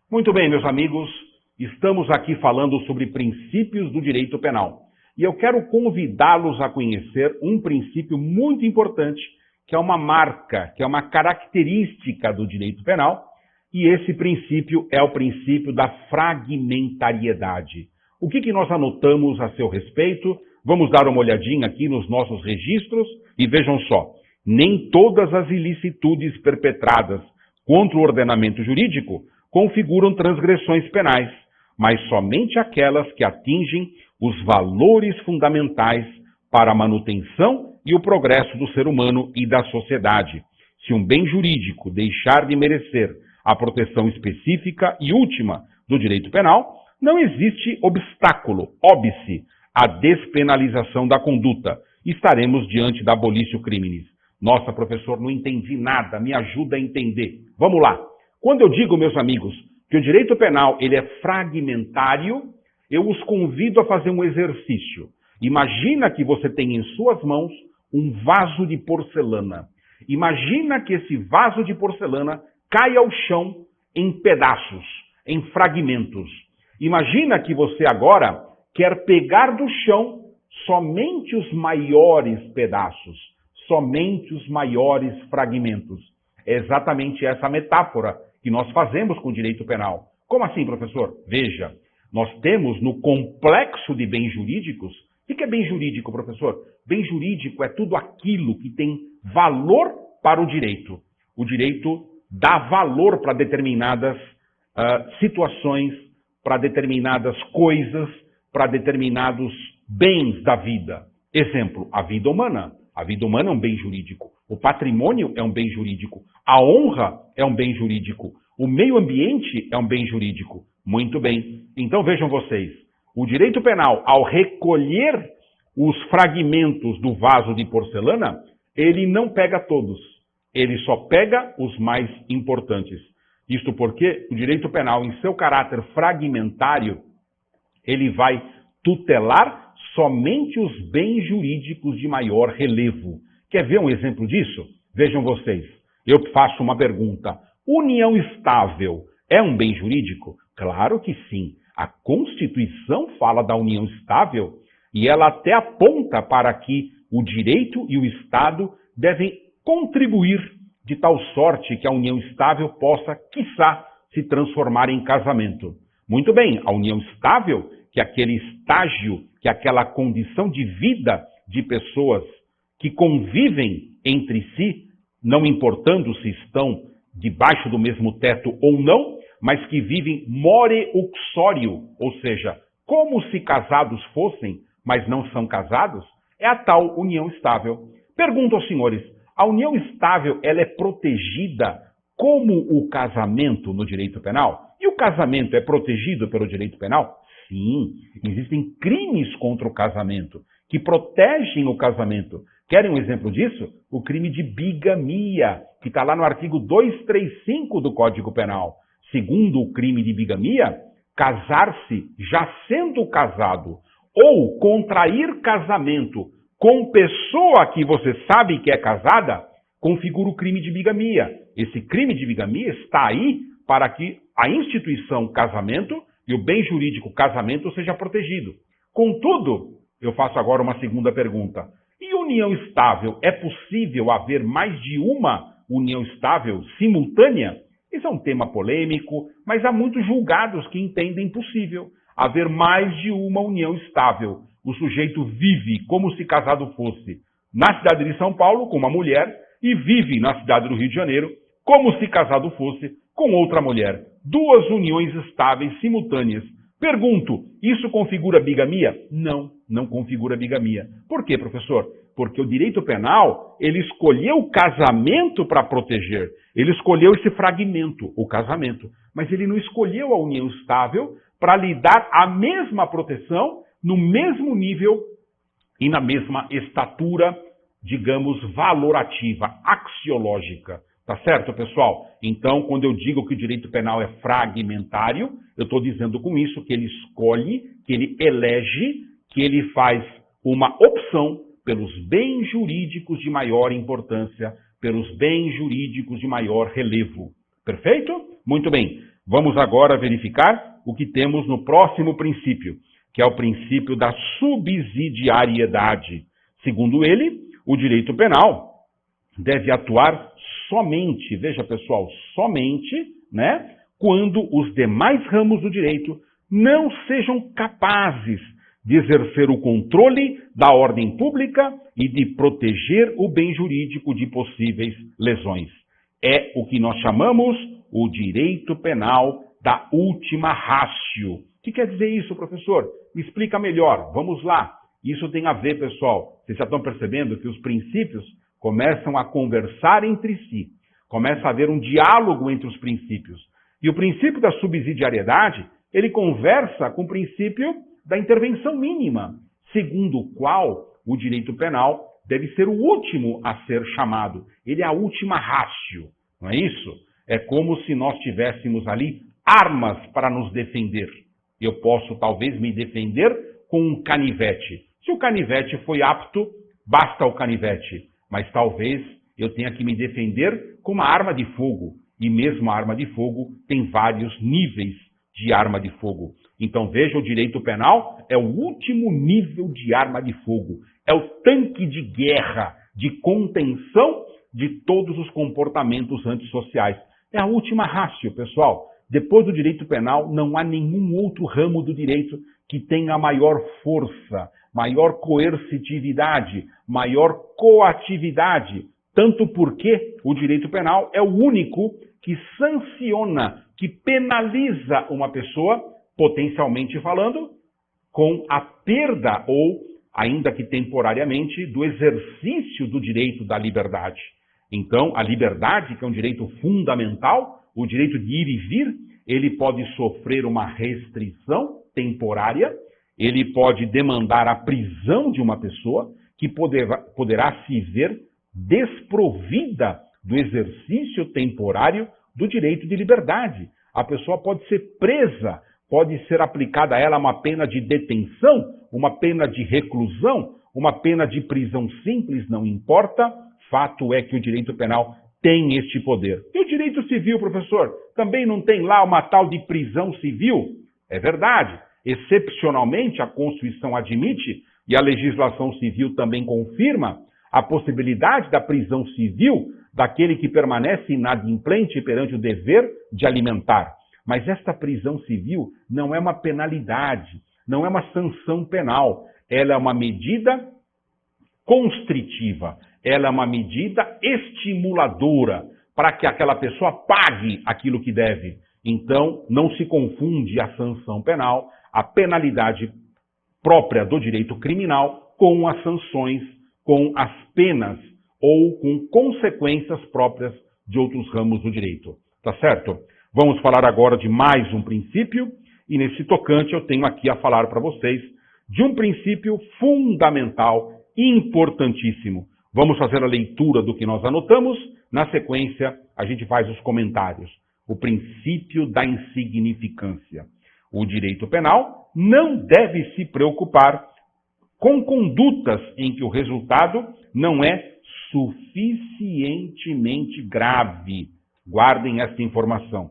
Muito bem, meus amigos, estamos aqui falando sobre princípios do direito penal. E eu quero convidá-los a conhecer um princípio muito importante, que é uma marca, que é uma característica do direito penal, e esse princípio é o princípio da fragmentariedade. O que nós anotamos a seu respeito? Vamos dar uma olhadinha aqui nos nossos registros e vejam só, nem todas as ilicitudes perpetradas contra o ordenamento jurídico configuram transgressões penais, mas somente aquelas que atingem os valores fundamentais para a manutenção e o progresso do ser humano e da sociedade. Se um bem jurídico deixar de merecer a proteção específica e última do direito penal, não existe obstáculo, óbice, à despenalização da conduta. Estaremos diante da abolitio criminis. Nossa, professor, não entendi nada, me ajuda a entender. Vamos lá. Quando eu digo, meus amigos, que o direito penal ele é fragmentário, eu os convido a fazer um exercício. Imagina que você tem em suas mãos um vaso de porcelana. Imagina que esse vaso de porcelana cai ao chão em pedaços, em fragmentos. Imagina que você agora quer pegar do chão somente os maiores pedaços, somente os maiores fragmentos. É exatamente essa metáfora que nós fazemos com o direito penal. Como assim, professor? Veja, nós temos no complexo de bens jurídicos. O que é bem jurídico, professor? Bem jurídico é tudo aquilo que tem valor para o direito. O direito dá valor para determinadas situações, para determinadas coisas, para determinados bens da vida. Exemplo, a vida humana. A vida humana é um bem jurídico. O patrimônio é um bem jurídico. A honra é um bem jurídico. O meio ambiente é um bem jurídico. Muito bem. Então vejam vocês. O direito penal, ao recolher os fragmentos do vaso de porcelana, ele não pega todos. Ele só pega os mais importantes. Isto porque o direito penal, em seu caráter fragmentário, ele vai tutelar somente os bens jurídicos de maior relevo. Quer ver um exemplo disso? Vejam vocês. Eu faço uma pergunta. União estável é um bem jurídico? Claro que sim. A Constituição fala da união estável e ela até aponta para que o direito e o Estado devem contribuir de tal sorte que a união estável possa, quiçá, se transformar em casamento. Muito bem, a união estável, que é aquele estágio, que é aquela condição de vida de pessoas que convivem entre si, não importando se estão debaixo do mesmo teto ou não, mas que vivem more uxório, ou seja, como se casados fossem, mas não são casados, é a tal união estável. Pergunto aos senhores, a união estável ela é protegida como o casamento no direito penal? E o casamento é protegido pelo direito penal? Sim, existem crimes contra o casamento, que protegem o casamento. Querem um exemplo disso? O crime de bigamia, que está lá no artigo 235 do Código Penal. Segundo o crime de bigamia, casar-se já sendo casado ou contrair casamento com pessoa que você sabe que é casada, configura o crime de bigamia. Esse crime de bigamia está aí para que a instituição casamento e o bem jurídico casamento seja protegido. Contudo, eu faço agora uma segunda pergunta. E união estável? É possível haver mais de uma união estável simultânea? Esse é um tema polêmico, mas há muitos julgados que entendem possível haver mais de uma união estável. O sujeito vive como se casado fosse na cidade de São Paulo com uma mulher e vive na cidade do Rio de Janeiro como se casado fosse com outra mulher. Duas uniões estáveis simultâneas. Pergunto, isso configura bigamia? Não, não configura bigamia. Por quê, professor? Porque o direito penal, ele escolheu o casamento para proteger. Ele escolheu esse fragmento, o casamento. Mas ele não escolheu a união estável para lhe dar a mesma proteção, no mesmo nível e na mesma estatura, digamos, valorativa, axiológica. Tá certo, pessoal? Então, quando eu digo que o direito penal é fragmentário, eu estou dizendo com isso que ele escolhe, que ele elege, que ele faz uma opção pelos bens jurídicos de maior importância, pelos bens jurídicos de maior relevo. Perfeito? Muito bem. Vamos agora verificar o que temos no próximo princípio, que é o princípio da subsidiariedade. Segundo ele, o direito penal deve atuar somente, veja pessoal, somente, né, quando os demais ramos do direito não sejam capazes de exercer o controle da ordem pública e de proteger o bem jurídico de possíveis lesões. É o que nós chamamos o direito penal da última ratio. O que quer dizer isso, professor? Me explica melhor. Vamos lá. Isso tem a ver, pessoal. Vocês já estão percebendo que os princípios começam a conversar entre si. Começa a haver um diálogo entre os princípios. E o princípio da subsidiariedade, ele conversa com o princípio da intervenção mínima, segundo o qual o direito penal deve ser o último a ser chamado. Ele é a última ratio, não é isso? É como se nós tivéssemos ali armas para nos defender. Eu posso talvez me defender com um canivete. Se o canivete foi apto, basta o canivete. Mas talvez eu tenha que me defender com uma arma de fogo. E mesmo a arma de fogo tem vários níveis de arma de fogo. Então veja, o direito penal é o último nível de arma de fogo. É o tanque de guerra, de contenção de todos os comportamentos antissociais. É a última ratio, pessoal. Depois do direito penal, não há nenhum outro ramo do direito que tenha maior força, maior coercitividade, maior coatividade. Tanto porque o direito penal é o único que sanciona, que penaliza uma pessoa, potencialmente falando, com a perda ou, ainda que temporariamente, do exercício do direito da liberdade. Então, a liberdade, que é um direito fundamental, o direito de ir e vir, ele pode sofrer uma restrição temporária, ele pode demandar a prisão de uma pessoa que poderá se ver desprovida do exercício temporário do direito de liberdade. A pessoa pode ser presa, pode ser aplicada a ela uma pena de detenção, uma pena de reclusão, uma pena de prisão simples, não importa. Fato é que o direito penal tem este poder. E o direito civil, professor, também não tem lá uma tal de prisão civil? É verdade. Excepcionalmente, a Constituição admite, e a legislação civil também confirma, a possibilidade da prisão civil daquele que permanece inadimplente perante o dever de alimentar. Mas esta prisão civil não é uma penalidade, não é uma sanção penal. Ela é uma medida constritiva, ela é uma medida estimuladora para que aquela pessoa pague aquilo que deve. Então, não se confunde a sanção penal, a penalidade própria do direito criminal com as sanções, com as penas ou com consequências próprias de outros ramos do direito. Tá certo? Vamos falar agora de mais um princípio, e nesse tocante eu tenho aqui a falar para vocês de um princípio fundamental, importantíssimo. Vamos fazer a leitura do que nós anotamos, na sequência a gente faz os comentários. O princípio da insignificância. O direito penal não deve se preocupar com condutas em que o resultado não é suficientemente grave. Guardem esta informação.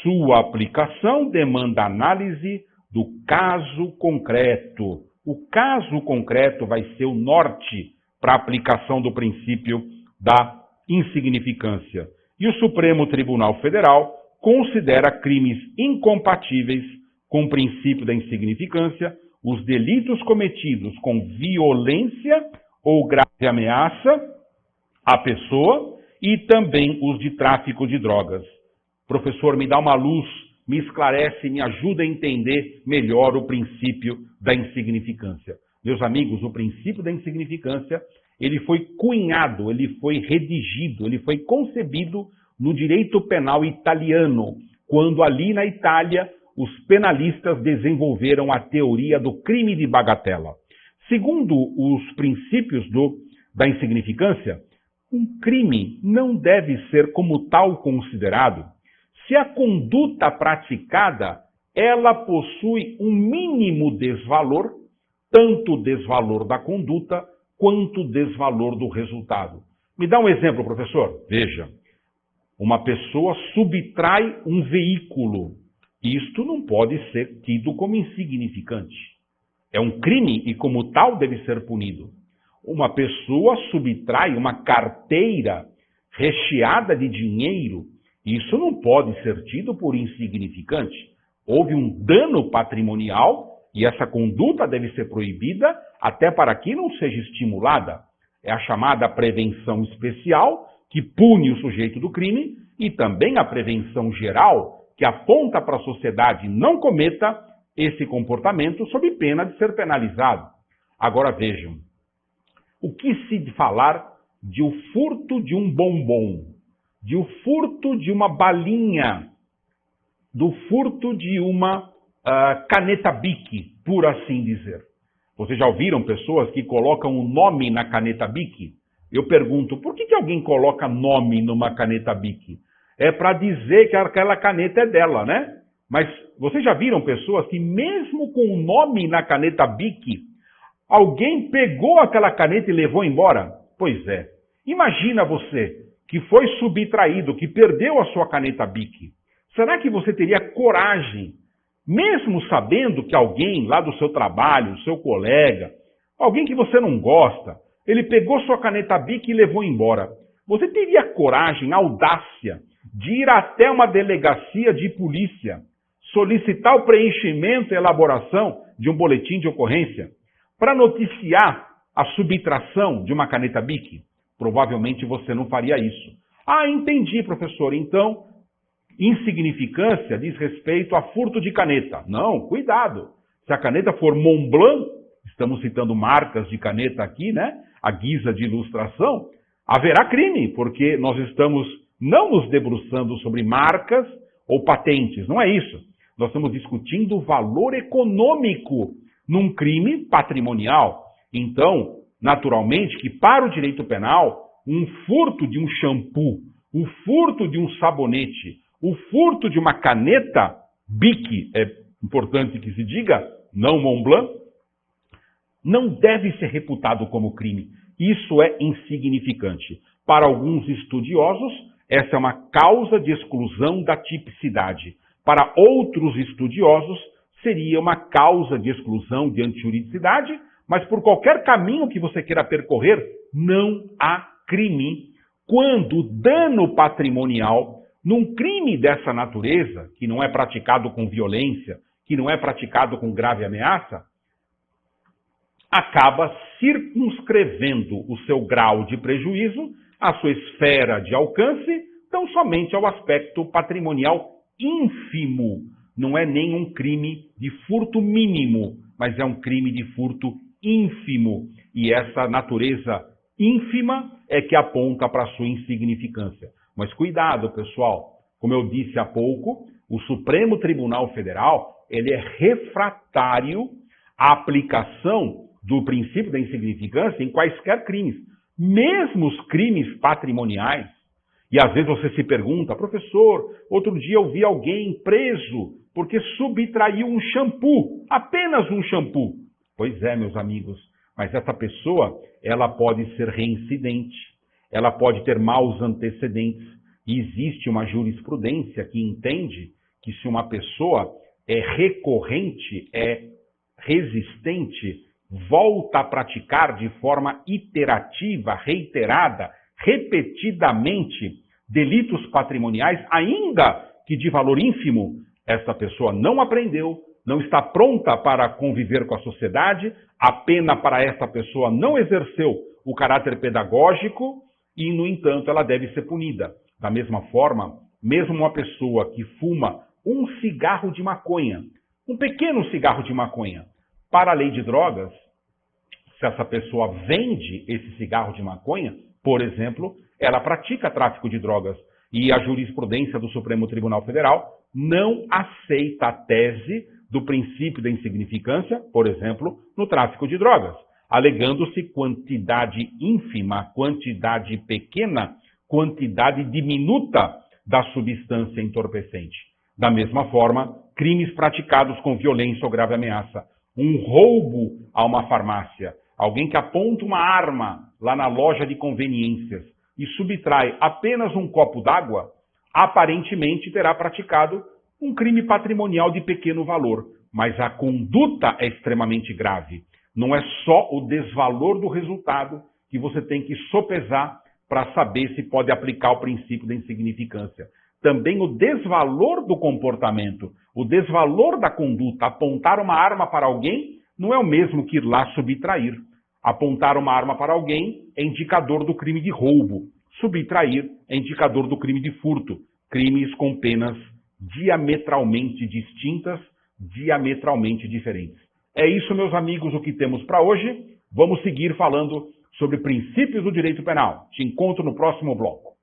Sua aplicação demanda análise do caso concreto. O caso concreto vai ser o norte para a aplicação do princípio da insignificância. E o Supremo Tribunal Federal considera crimes incompatíveis com o princípio da insignificância os delitos cometidos com violência ou grave ameaça à pessoa e também os de tráfico de drogas. Professor, me dá uma luz, me esclarece, me ajuda a entender melhor o princípio da insignificância. Meus amigos, o princípio da insignificância, ele foi cunhado, ele foi redigido, ele foi concebido no direito penal italiano, quando ali na Itália os penalistas desenvolveram a teoria do crime de bagatela. Segundo os princípios da insignificância, um crime não deve ser como tal considerado se a conduta praticada ela possui um mínimo desvalor, tanto o desvalor da conduta quanto o desvalor do resultado. Me dá um exemplo, professor? Veja, Uma pessoa subtrai um veículo. Isto não pode ser tido como insignificante. É um crime e, como tal, deve ser punido. Uma pessoa subtrai uma carteira recheada de dinheiro. Isso não pode ser tido por insignificante. Houve um dano patrimonial e essa conduta deve ser proibida até para que não seja estimulada. É a chamada prevenção especial, que pune o sujeito do crime, e também a prevenção geral, que aponta para a sociedade não cometa esse comportamento sob pena de ser penalizado. Agora vejam, o que se falar de o furto de um bombom, de o furto de uma balinha, do furto de uma caneta Bic, por assim dizer. Vocês já ouviram pessoas que colocam um nome na caneta Bic? Eu pergunto, por que alguém coloca nome numa caneta Bic? É para dizer que aquela caneta é dela, né? Mas vocês já viram pessoas que mesmo com o nome na caneta Bic, alguém pegou aquela caneta e levou embora? Pois é. Imagina você que foi subtraído, que perdeu a sua caneta Bic. Será que você teria coragem, mesmo sabendo que alguém lá do seu trabalho, seu colega, alguém que você não gosta, ele pegou sua caneta Bic e levou embora? Você teria coragem, audácia, de ir até uma delegacia de polícia, solicitar o preenchimento e elaboração de um boletim de ocorrência para noticiar a subtração de uma caneta Bic? Provavelmente você não faria isso. Ah, entendi, professor. Então, insignificância diz respeito a furto de caneta. Não, cuidado. Se a caneta for Montblanc, estamos citando marcas de caneta aqui, né? A guisa de ilustração, haverá crime, porque nós estamos não nos debruçando sobre marcas ou patentes. Não é isso. Nós estamos discutindo o valor econômico num crime patrimonial. Então, naturalmente, que para o direito penal, um furto de um shampoo, o furto de um sabonete, o furto de uma caneta Bic, é importante que se diga, não Montblanc, não deve ser reputado como crime. Isso é insignificante. Para alguns estudiosos, essa é uma causa de exclusão da tipicidade. Para outros estudiosos, seria uma causa de exclusão de antijuridicidade, mas por qualquer caminho que você queira percorrer, não há crime quando o dano patrimonial, num crime dessa natureza, que não é praticado com violência, que não é praticado com grave ameaça, acaba circunscrevendo o seu grau de prejuízo, a sua esfera de alcance, tão somente ao aspecto patrimonial ínfimo. Não é nem um crime de furto mínimo, mas é um crime de furto ínfimo. E essa natureza ínfima é que aponta para a sua insignificância. Mas cuidado, pessoal. Como eu disse há pouco, o Supremo Tribunal Federal ele é refratário à aplicação do princípio da insignificância em quaisquer crimes. Mesmo os crimes patrimoniais. E às vezes você se pergunta, professor, outro dia eu vi alguém preso porque subtraiu um shampoo, apenas um shampoo. Pois é, meus amigos, mas essa pessoa, ela pode ser reincidente, ela pode ter maus antecedentes, e existe uma jurisprudência que entende que se uma pessoa é recorrente, é resistente, volta a praticar de forma iterativa, reiterada, repetidamente, delitos patrimoniais, ainda que de valor ínfimo, essa pessoa não aprendeu, não está pronta para conviver com a sociedade, a pena para essa pessoa não exerceu o caráter pedagógico e, no entanto, ela deve ser punida. Da mesma forma, mesmo uma pessoa que fuma um cigarro de maconha, um pequeno cigarro de maconha, para a lei de drogas, se essa pessoa vende esse cigarro de maconha, por exemplo, ela pratica tráfico de drogas. E a jurisprudência do Supremo Tribunal Federal não aceita a tese do princípio da insignificância, por exemplo, no tráfico de drogas, alegando-se quantidade ínfima, quantidade pequena, quantidade diminuta da substância entorpecente. Da mesma forma, crimes praticados com violência ou grave ameaça, um roubo a uma farmácia, alguém que aponta uma arma lá na loja de conveniências e subtrai apenas um copo d'água, aparentemente terá praticado um crime patrimonial de pequeno valor, mas a conduta é extremamente grave. Não é só o desvalor do resultado que você tem que sopesar para saber se pode aplicar o princípio da insignificância. Também o desvalor do comportamento, o desvalor da conduta. Apontar uma arma para alguém não é o mesmo que ir lá subtrair. Apontar uma arma para alguém é indicador do crime de roubo. Subtrair é indicador do crime de furto. Crimes com penas diametralmente distintas, diametralmente diferentes. É isso, meus amigos, o que temos para hoje. Vamos seguir falando sobre princípios do direito penal. Te encontro no próximo bloco.